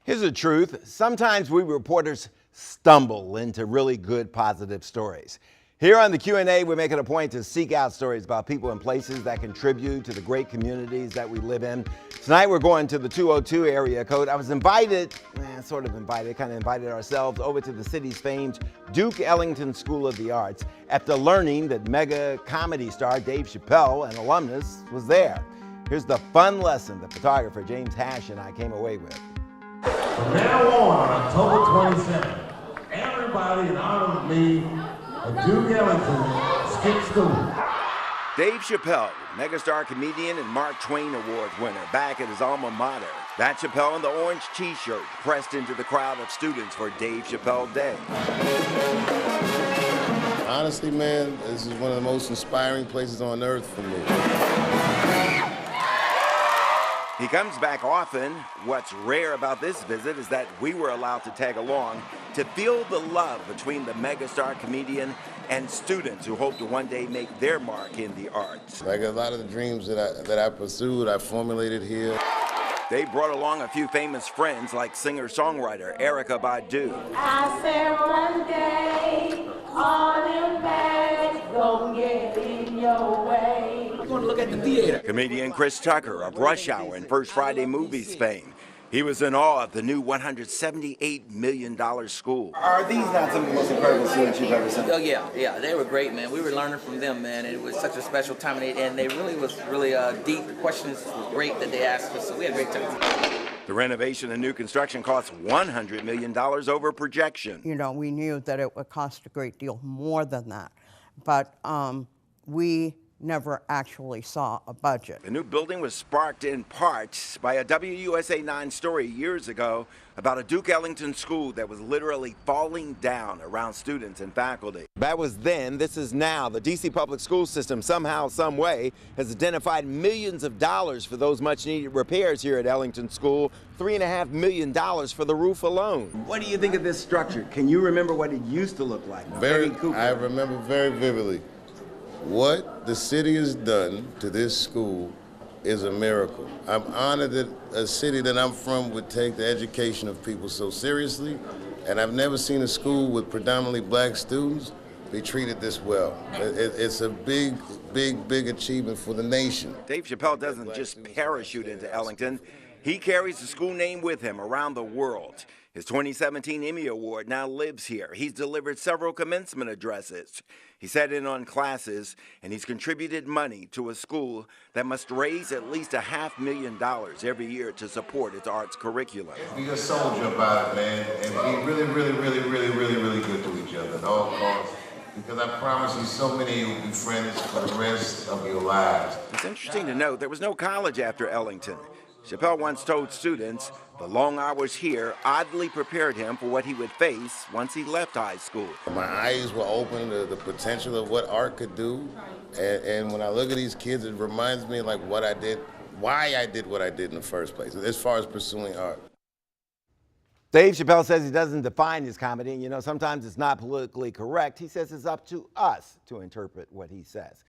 Here's the truth. Sometimes we reporters stumble into really good, positive stories. Here on the Q&A, we're making a point to seek out stories about people and places that contribute to the great communities that we live in. Tonight, we're going to the 202 area code. I was invited, kind of invited ourselves over to the city's famed Duke Ellington School of the Arts after learning that mega comedy star Dave Chappelle, an alumnus, was there. Here's the fun lesson the photographer James Hash and I came away with. From now on October 27th, everybody in honor of me at Duke Ellington skip school. Dave Chappelle, megastar comedian and Mark Twain Award winner, back at his alma mater. That Chappelle in the orange t-shirt pressed into the crowd of students for Dave Chappelle Day. Honestly, man, this is one of the most inspiring places on earth for me. He comes back often. What's rare about this visit is that we were allowed to tag along to feel the love between the megastar comedian and students who hope to one day make their mark in the arts. Like a lot of the dreams that I pursued, I formulated here. They brought along a few famous friends like singer-songwriter Erykah Badu. I said one day, all them bags gon' get in your way. I'm going to look at the theater. Comedian Chris Tucker of Rush Hour and First Friday Movies fame. He was in awe of the new $178 million school. Are these not some of the most incredible students you've ever seen? Oh yeah, they were great, man. We were learning from them, man. It was such a special time, and they really was deep. The questions were great that they asked us, so we had a great time. The renovation and new construction costs $100 million over projection. You know, we knew that it would cost a great deal more than that, but we never actually saw a budget. The new building was sparked in part by a WUSA 9 story years ago about a Duke Ellington school that was literally falling down around students and faculty. That was then, this is now. The DC public school system somehow, some way, has identified millions of dollars for those much needed repairs here at Ellington School, $3.5 million for the roof alone. What do you think of this structure? Can you remember what it used to look like? I remember very vividly. What the city has done to this school is a miracle. I'm honored that a city that I'm from would take the education of people so seriously, and I've never seen a school with predominantly black students be treated this well. It's a big achievement for the nation. Dave Chappelle doesn't just parachute into Ellington. He carries the school name with him around the world. His 2017 Emmy Award now lives here. He's delivered several commencement addresses. He sat in on classes, and he's contributed money to a school that must raise at least $500,000 every year to support its arts curriculum. Be a soldier about it, man, and be really good to each other at all costs. Because I promise you, so many will be friends for the rest of your lives. It's interesting to note there was no college after Ellington. Chappelle once told students the long hours here oddly prepared him for what he would face once he left high school. My eyes were open to the potential of what art could do, and when I look at these kids, it reminds me like what I did, why I did what I did in the first place, as far as pursuing art. Dave Chappelle says he doesn't define his comedy, and sometimes it's not politically correct. He says it's up to us to interpret what he says.